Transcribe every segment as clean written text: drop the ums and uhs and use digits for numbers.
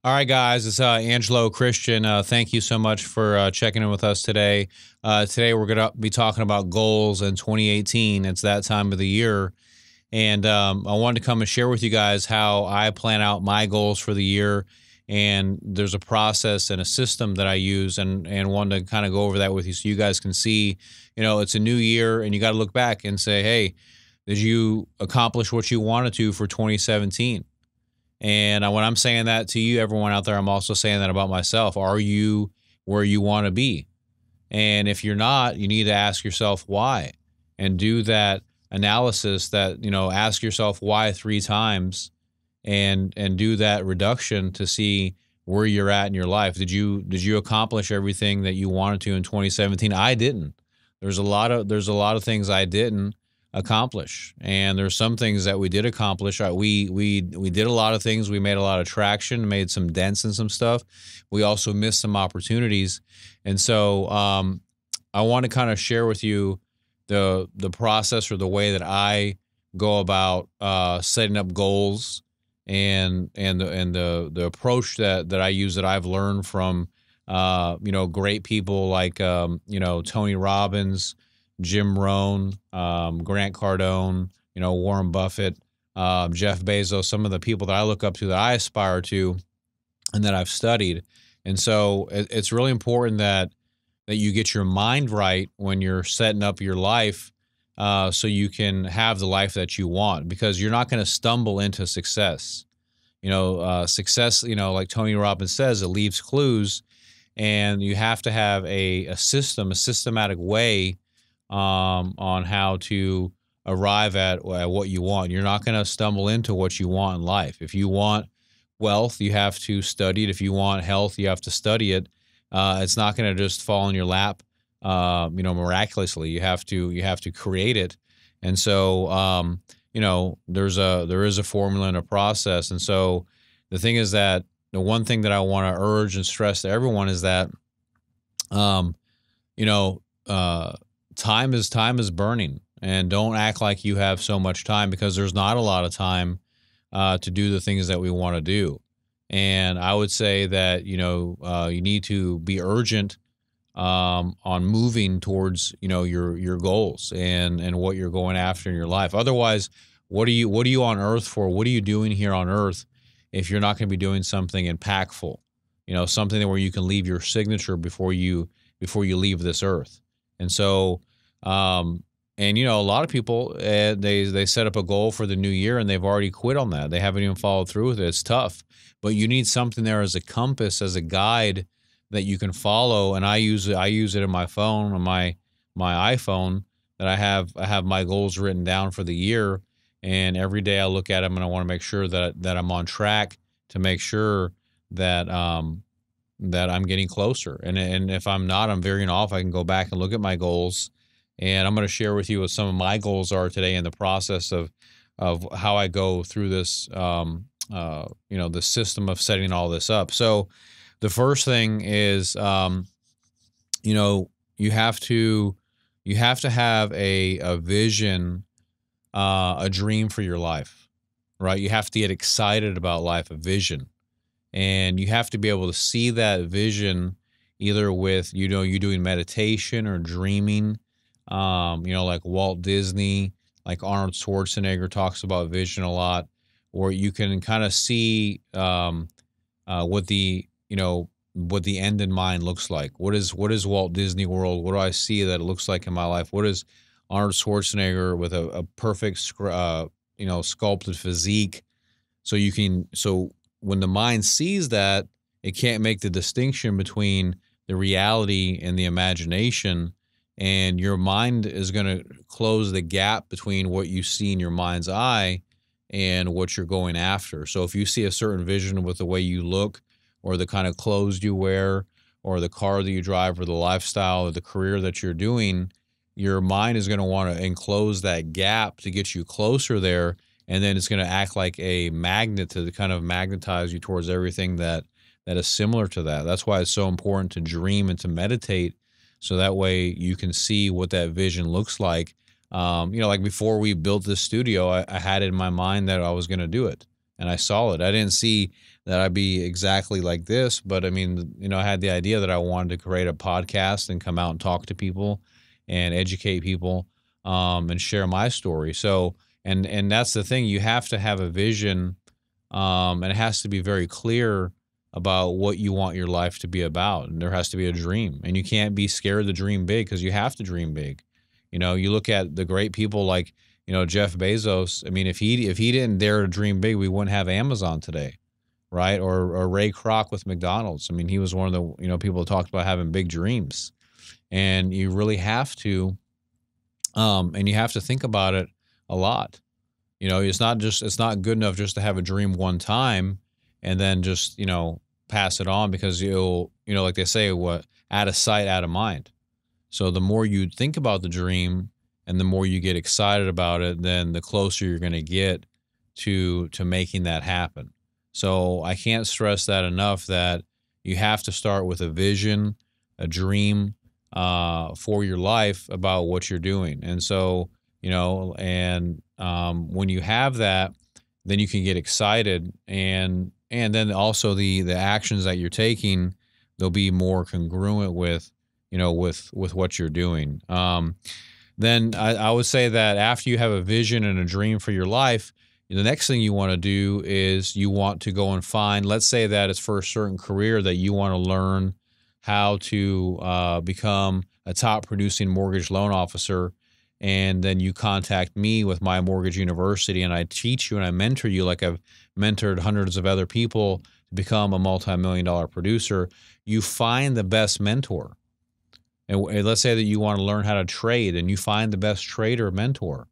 All right, guys, it's Angelo Christian. Thank you so much for checking in with us today. Today, we're going to be talking about goals in 2018. It's that time of the year. And I wanted to come and share with you guys how I plan out my goals for the year. And there's a process and a system that I use, and wanted to kind of go over that with you so you guys can see, it's a new year and you got to look back and say, hey, did you accomplish what you wanted to for 2017? And when I'm saying that to you, everyone out there, I'm also saying that about myself. Are you where you want to be? And if you're not, you need to ask yourself why, and do that analysis that, ask yourself why 3 times, and do that reduction to see where you're at in your life. Did you accomplish everything that you wanted to in 2017? I didn't. There's a lot of things I didn't accomplish, and there's some things that we did accomplish. We did a lot of things. We made a lot of traction, made some dents in some stuff. We also missed some opportunities, and so I want to kind of share with you the process, or the way that I go about setting up goals, and the approach that I use, that I've learned from great people like Tony Robbins, Jim Rohn, Grant Cardone, Warren Buffett, Jeff Bezos, some of the people that I look up to, that I aspire to, and that I've studied. And so it's really important that you get your mind right when you're setting up your life, so you can have the life that you want, because you're not going to stumble into success. Success, like Tony Robbins says, it leaves clues, and you have to have a systematic way on how to arrive at what you want. You're not going to stumble into what you want in life. If you want wealth, you have to study it. If you want health, you have to study it. It's not going to just fall in your lap, miraculously. You have to create it. And so, there is a formula and a process. And so the thing is that the one thing that I want to urge and stress to everyone is that, you know, time is burning, and don't act like you have so much time, because there's not a lot of time to do the things that we want to do. And I would say that, you need to be urgent on moving towards, your goals, and what you're going after in your life. Otherwise, what are you on earth for? What are you doing here on earth if you're not going to be doing something impactful? Something where you can leave your signature before you leave this earth. And so, a lot of people, they set up a goal for the new year, and they've already quit on that. They haven't even followed through with it. It's tough, but you need something there as a compass, as a guide that you can follow. And I use it in my phone, on my iPhone, that I have my goals written down for the year. And every day I look at them, and I want to make sure that I'm on track, to make sure that that I'm getting closer. And if I'm not, I'm veering off, I can go back and look at my goals. And I'm going to share with you what some of my goals are today, in the process of how I go through this, the system of setting all this up. So the first thing is, you have to have a vision, a dream for your life, right? You have to get excited about life, a vision. And you have to be able to see that vision, either with, you doing meditation or dreaming, like Walt Disney, like Arnold Schwarzenegger talks about vision a lot, or you can kind of see what the end in mind looks like. What is Walt Disney World? What do I see that it looks like in my life? What is Arnold Schwarzenegger with a perfect, sculpted physique? So when the mind sees that, it can't make the distinction between the reality and the imagination, and your mind is going to close the gap between what you see in your mind's eye and what you're going after. So if you see a certain vision with the way you look, or the kind of clothes you wear, or the car that you drive, or the lifestyle, or the career that you're doing, your mind is going to want to enclose that gap to get you closer there. And then it's going to act like a magnet to kind of magnetize you towards everything that is similar to that. That's why it's so important to dream and to meditate, so that way you can see what that vision looks like. Like before we built this studio, I had it in my mind that I was going to do it, and I saw it. I didn't see that I'd be exactly like this, but I mean, I had the idea that I wanted to create a podcast and come out and talk to people and educate people, and share my story. So, and that's the thing, you have to have a vision, and it has to be very clear about what you want your life to be about. And there has to be a dream, and you can't be scared to dream big, because you have to dream big. You look at the great people like, Jeff Bezos. I mean, if he didn't dare to dream big, we wouldn't have Amazon today, right? Or Ray Kroc with McDonald's. I mean, he was one of the, people that talked about having big dreams. And you really have to, and you have to think about it a lot. It's not good enough just to have a dream one time and then just, pass it on, because you'll, like they say, what, out of sight, out of mind. So the more you think about the dream and the more you get excited about it, then the closer you're going to get to making that happen. So I can't stress that enough, that you have to start with a vision, a dream, for your life about what you're doing. And so, when you have that, then you can get excited, and then also the actions that you're taking, they'll be more congruent with, with what you're doing. Then I would say that after you have a vision and a dream for your life, the next thing you want to do is you want to go and find, let's say that it's for a certain career that you want to learn how to become a top producing mortgage loan officer. And then you contact me with my mortgage university, and I teach you and I mentor you like I've mentored hundreds of other people to become a multi-million-dollar producer. You find the best mentor. And let's say that you want to learn how to trade, and you find the best trader mentor,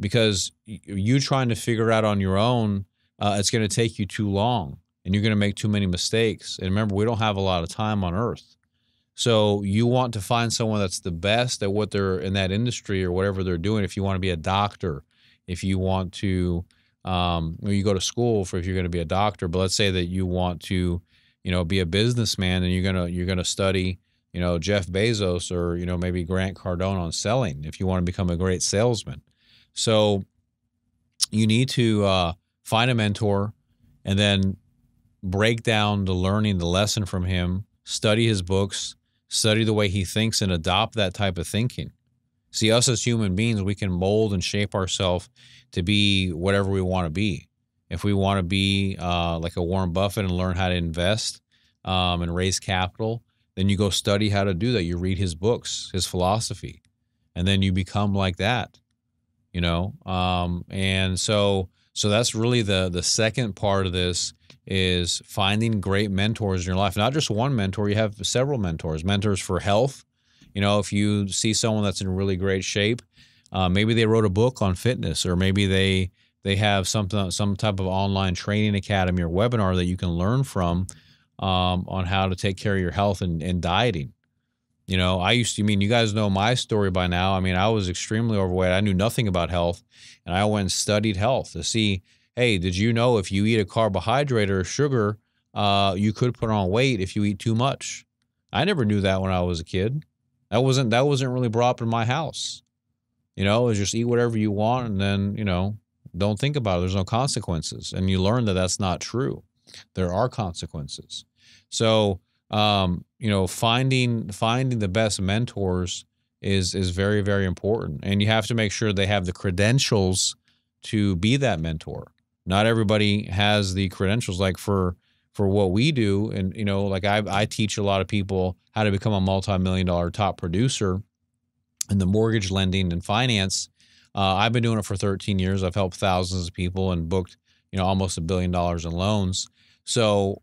because you trying to figure out on your own, it's going to take you too long, and you're going to make too many mistakes. And remember, we don't have a lot of time on earth. So you want to find someone that's the best at what they're in that industry or whatever they're doing. If you want to be a doctor, if you want to, you go to school for, if you're going to be a doctor, but let's say that you want to, be a businessman, and you're going to study, Jeff Bezos, or, maybe Grant Cardone on selling, if you want to become a great salesman. So you need to find a mentor, and then break down the learning, the lesson from him, study his books, study the way he thinks, and adopt that type of thinking. See, us as human beings, we can mold and shape ourselves to be whatever we want to be. If we want to be like a Warren Buffett and learn how to invest and raise capital, then you go study how to do that. You read his books, his philosophy, and then you become like that, and so that's really the second part of this, is finding great mentors in your life. Not just one mentor, you have several mentors for health. If you see someone that's in really great shape, maybe they wrote a book on fitness, or maybe they have some type of online training academy or webinar that you can learn from, on how to take care of your health and dieting. You guys know my story by now. I mean, I was extremely overweight. I knew nothing about health, and I went and studied health to see, hey, did you know if you eat a carbohydrate or sugar, you could put on weight if you eat too much? I never knew that when I was a kid. That wasn't really brought up in my house. It was just eat whatever you want, and then, don't think about it. There's no consequences. And you learn that that's not true. There are consequences. So, finding the best mentors is very, very important. And you have to make sure they have the credentials to be that mentor. Not everybody has the credentials, like for what we do. And, like I teach a lot of people how to become a multi-million-dollar top producer in the mortgage lending and finance. I've been doing it for 13 years. I've helped thousands of people and booked, almost $1 billion in loans. So,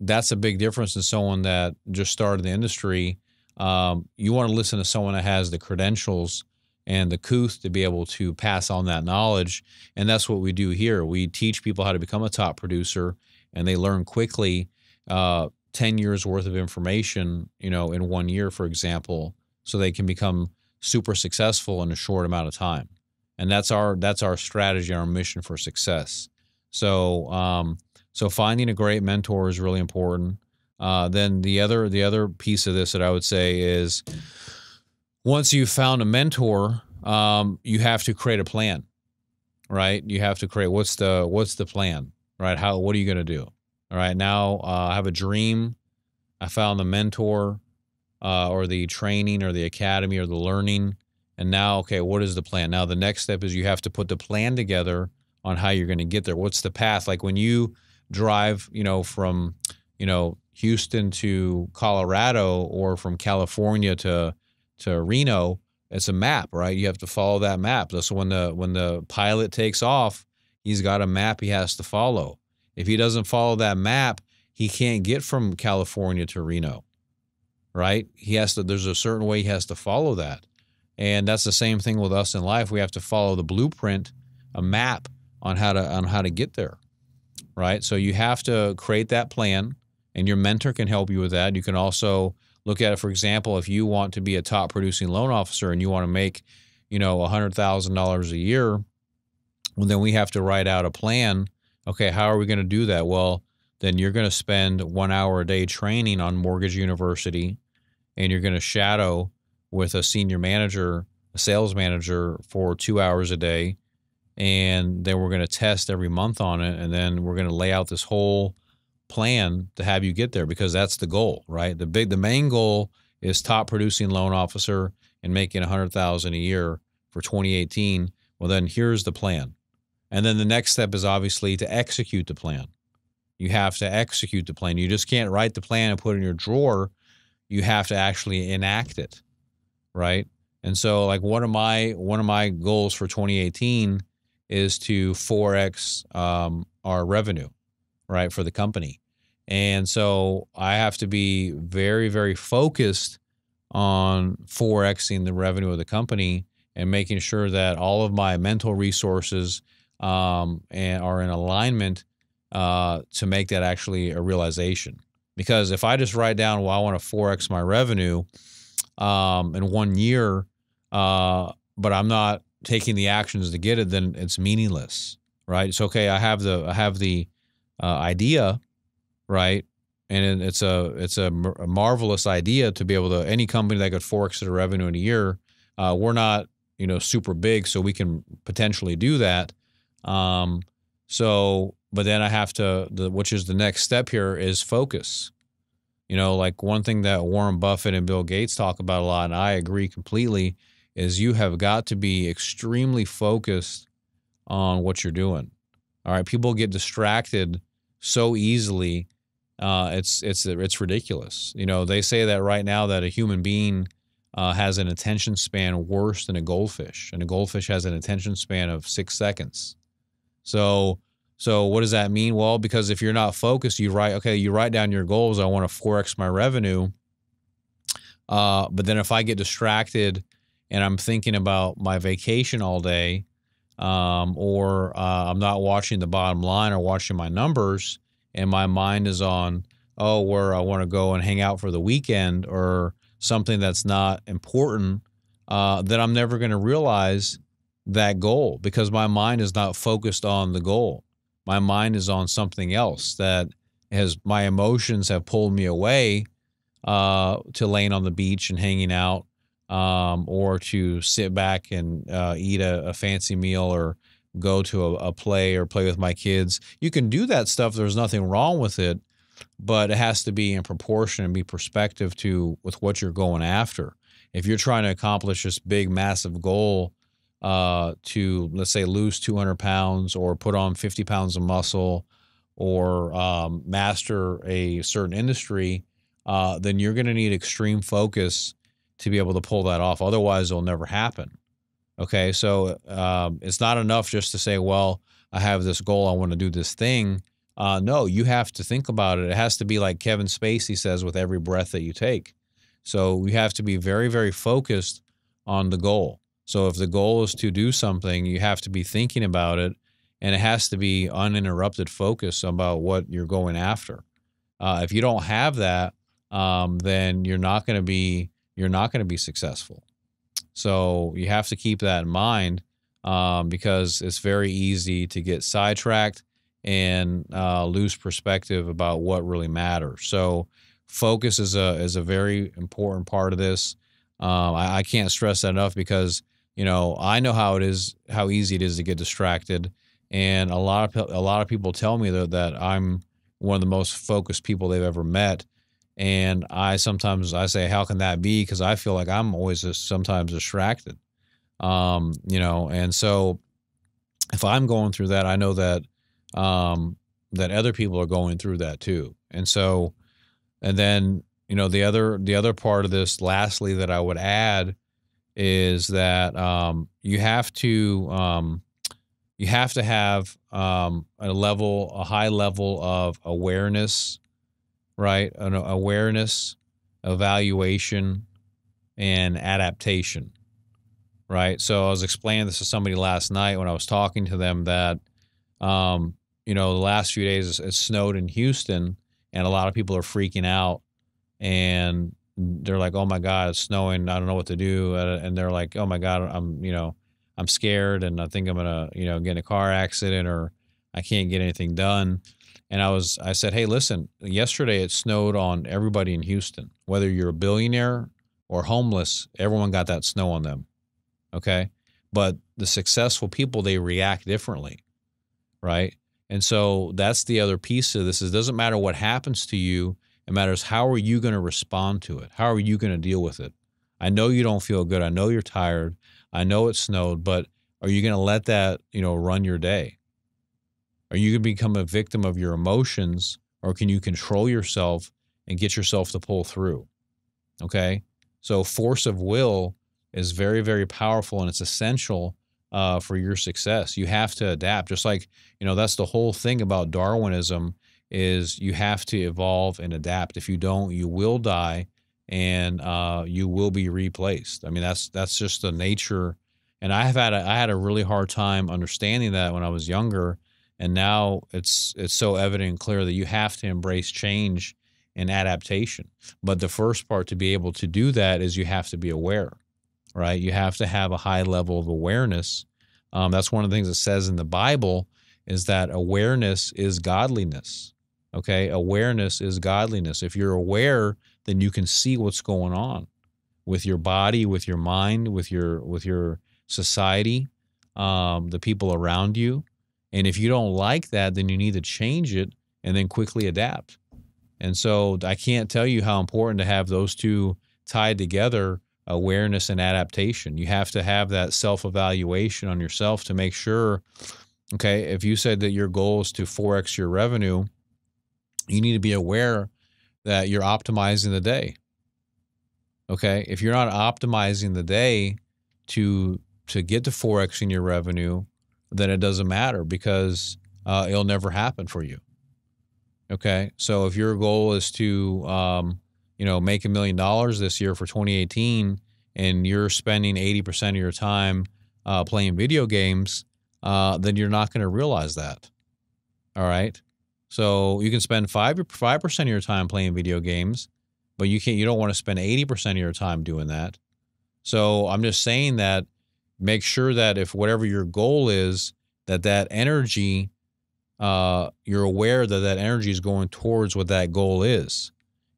that's a big difference in someone that just started the industry. You want to listen to someone that has the credentials and the couth to be able to pass on that knowledge. And that's what we do here. We teach people how to become a top producer, and they learn quickly 10 years worth of information, in 1 year, for example, so they can become super successful in a short amount of time. And that's our strategy, our mission for success. So, so finding a great mentor is really important. Then the other piece of this that I would say is, once you've found a mentor, you have to create a plan. right? You have to create what's the plan, right? What are you going to do? All right, now I have a dream. I found the mentor or the training or the academy or the learning. And now, okay, what is the plan? Now, the next step is you have to put the plan together on how you're going to get there. What's the path? Like when you drive, from, Houston to Colorado or from California to Reno, it's a map, right? You have to follow that map. So when the pilot takes off, he's got a map he has to follow. If he doesn't follow that map, he can't get from California to Reno, right? There's a certain way he has to follow that. And that's the same thing with us in life. We have to follow the blueprint, a map on how to get there, right? So you have to create that plan, and your mentor can help you with that. You can also look at it, for example, if you want to be a top producing loan officer and you want to make, $100,000 a year, well, then we have to write out a plan. Okay, how are we going to do that? Well, then you're going to spend 1 hour a day training on Mortgage University, and you're going to shadow with a senior manager, a sales manager, for 2 hours a day. And then we're going to test every month on it. And then we're going to lay out this whole plan to have you get there, because that's the goal, right? The main goal is top producing loan officer and making 100,000 a year for 2018. Well, then here's the plan. And then the next step is obviously to execute the plan. You have to execute the plan. You just can't write the plan and put it in your drawer. You have to actually enact it, right? And so, like, one of my goals for 2018 is to 4x our revenue, right, for the company. And so I have to be very, very focused on 4xing the revenue of the company and making sure that all of my mental resources and are in alignment to make that actually a realization. Because if I just write down, well, I want to 4x my revenue in 1 year, but I'm not taking the actions to get it, then it's meaningless, right? It's okay. I have the idea, right? And it's a marvelous idea to be able to, any company that could 4x their revenue in a year. We're not, super big, so we can potentially do that. But then I have to, which is the next step here, is focus. Like one thing that Warren Buffett and Bill Gates talk about a lot, and I agree completely, is you have got to be extremely focused on what you're doing. All right. People get distracted so easily. It's ridiculous. They say that right now that a human being has an attention span worse than a goldfish, and a goldfish has an attention span of 6 seconds. So what does that mean? Well, because if you're not focused, you write down your goals. I want to 4x my revenue. But then if I get distracted and I'm thinking about my vacation all day, or I'm not watching the bottom line or watching my numbers, and my mind is on, where I want to go and hang out for the weekend or something that's not important, then I'm never going to realize that goal, because my mind is not focused on the goal. My mind is on something else that my emotions have pulled me away to laying on the beach and hanging out, or to sit back and eat a fancy meal, or go to a play or play with my kids. You can do that stuff. There's nothing wrong with it, but it has to be in proportion and be perspective with what you're going after. If you're trying to accomplish this big, massive goal, to, let's say, lose 200 pounds or put on 50 pounds of muscle, or master a certain industry, then you're going to need extreme focus to be able to pull that off. Otherwise, it'll never happen. Okay, so it's not enough just to say, well, I have this goal, I want to do this thing. No, you have to think about it. It has to be like Kevin Spacey says, with every breath that you take. So you have to be very, very focused on the goal. So if the goal is to do something, you have to be thinking about it, and it has to be uninterrupted focus about what you're going after. If you don't have that, then you're not going to be successful. So you have to keep that in mind, because it's very easy to get sidetracked and lose perspective about what really matters. So focus is a very important part of this. I can't stress that enough, because I know how it is, how easy it is to get distracted. And a lot of people tell me that I'm one of the most focused people they've ever met. And I say, how can that be? Because I feel like I'm always just sometimes distracted. And so if I'm going through that, I know that other people are going through that too. And so, and then, the other part of this, lastly, that I would add is that you have to have a high level of awareness, right? An awareness, evaluation, and adaptation, right? So I was explaining this to somebody last night when I was talking to them that, the last few days it snowed in Houston, and a lot of people are freaking out, and they're like, "Oh my God, it's snowing. I don't know what to do." And they're like, "Oh my God, I'm scared, and I think I'm gonna, get in a car accident, or I can't get anything done." And I said, "Hey, listen, yesterday it snowed on everybody in Houston. Whether you're a billionaire or homeless, everyone got that snow on them. Okay. But the successful people, they react differently. Right. And so that's the other piece of this. Is it doesn't matter what happens to you. It matters, how are you going to respond to it? How are you going to deal with it? I know you don't feel good. I know you're tired. I know it snowed, but are you going to let that, run your day? Are you going to become a victim of your emotions, or can you control yourself and get yourself to pull through? Okay. So force of will is very, very powerful, and it's essential for your success. You have to adapt. Just like, that's the whole thing about Darwinism, is you have to evolve and adapt. If you don't, you will die, and you will be replaced. I mean, that's just the nature. And I had a really hard time understanding that when I was younger, and now it's so evident and clear that you have to embrace change and adaptation. But the first part to be able to do that is you have to be aware, right? You have to have a high level of awareness. That's one of the things it says in the Bible, is that awareness is godliness. Okay, awareness is godliness. If you're aware, then you can see what's going on with your body, with your mind, with your society, the people around you. And if you don't like that, then you need to change it and then quickly adapt. And so I can't tell you how important to have those two tied together, awareness and adaptation. You have to have that self-evaluation on yourself to make sure, okay, if you said that your goal is to 4x your revenue, you need to be aware that you're optimizing the day. Okay. If you're not optimizing the day to get to 4x in your revenue, then it doesn't matter, because it'll never happen for you. Okay. So if your goal is to, make $1 million this year for 2018, and you're spending 80% of your time playing video games, then you're not going to realize that. All right. So you can spend 5% of your time playing video games, but you don't want to spend 80% of your time doing that. So I'm just saying that make sure that if whatever your goal is, that energy, you're aware that energy is going towards what that goal is,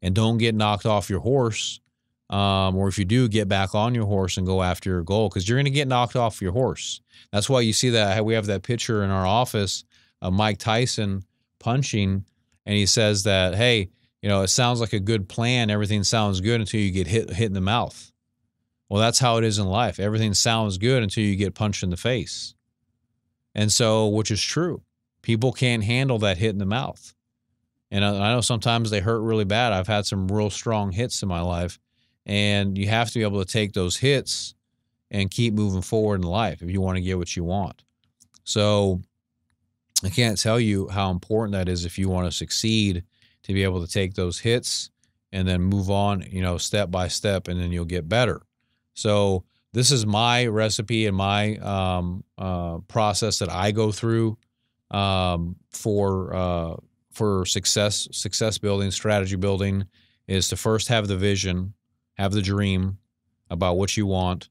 and don't get knocked off your horse. Or if you do, get back on your horse and go after your goal, because you're going to get knocked off your horse. That's why you see that we have that picture in our office of Mike Tyson punching, and he says that, hey, it sounds like a good plan. Everything sounds good until you get hit in the mouth. Well, that's how it is in life. Everything sounds good until you get punched in the face. And so, which is true. People can't handle that hit in the mouth. And I know sometimes they hurt really bad. I've had some real strong hits in my life. And you have to be able to take those hits and keep moving forward in life if you want to get what you want. So I can't tell you how important that is if you want to succeed, to be able to take those hits and then move on, step by step, and then you'll get better. So this is my recipe and my process that I go through for success building, strategy building, is to first have the vision, have the dream about what you want,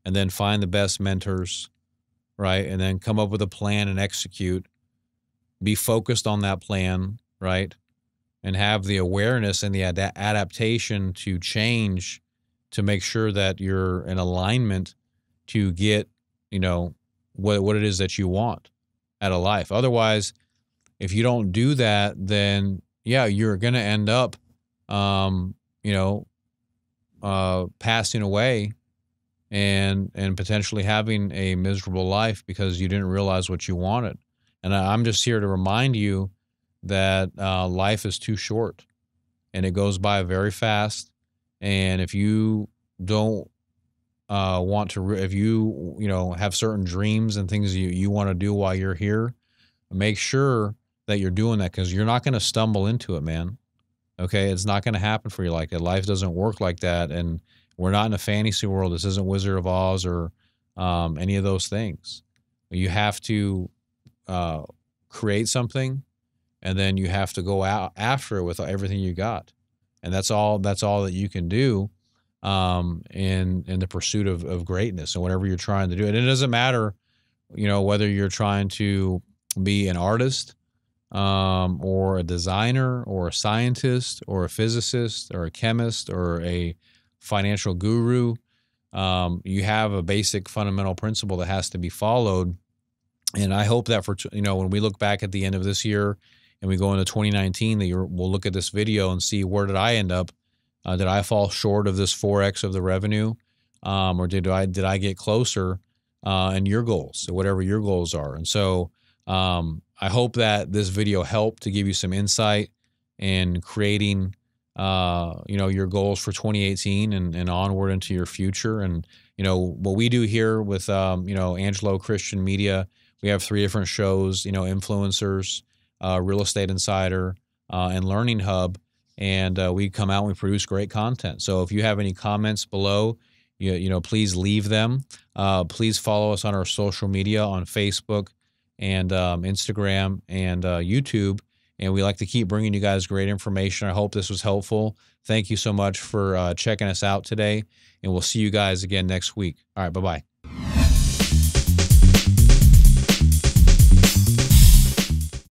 and then find the best mentors, right? And then come up with a plan and execute. Be focused on that plan, right? And have the awareness and the adaptation to change, to make sure that you're in alignment to get, you know, what it is that you want out of life. Otherwise, if you don't do that, then yeah, you're going to end up, you know, passing away and potentially having a miserable life because you didn't realize what you wanted. And I'm just here to remind you that life is too short and it goes by very fast. And if you don't want to, if you, you know, have certain dreams and things you want to do while you're here, make sure that you're doing that because you're not going to stumble into it, man. Okay. It's not going to happen for you like that. Life doesn't work like that. And we're not in a fantasy world. This isn't Wizard of Oz or any of those things. You have to create something and then you have to go out after it with everything you got. And that's all that you can do in the pursuit of greatness and whatever you're trying to do. And it doesn't matter, you know, whether you're trying to be an artist or a designer or a scientist or a physicist or a chemist or a financial guru. You have a basic fundamental principle that has to be followed. And I hope that for, you know, when we look back at the end of this year and we go into 2019, that we'll look at this video and see where did I end up? Did I fall short of this 4x of the revenue? Or did I get closer in your goals, whatever your goals are? And so I hope that this video helped to give you some insight in creating, you know, your goals for 2018 and onward into your future. And, you know, what we do here with, you know, Angelo Christian Media, we have 3 different shows, you know, Influencers, Real Estate Insider, and Learning Hub. And we come out and we produce great content. So if you have any comments below, you know, please leave them. Please follow us on our social media on Facebook and Instagram and YouTube. And we like to keep bringing you guys great information. I hope this was helpful. Thank you so much for checking us out today. And we'll see you guys again next week. All right, bye-bye.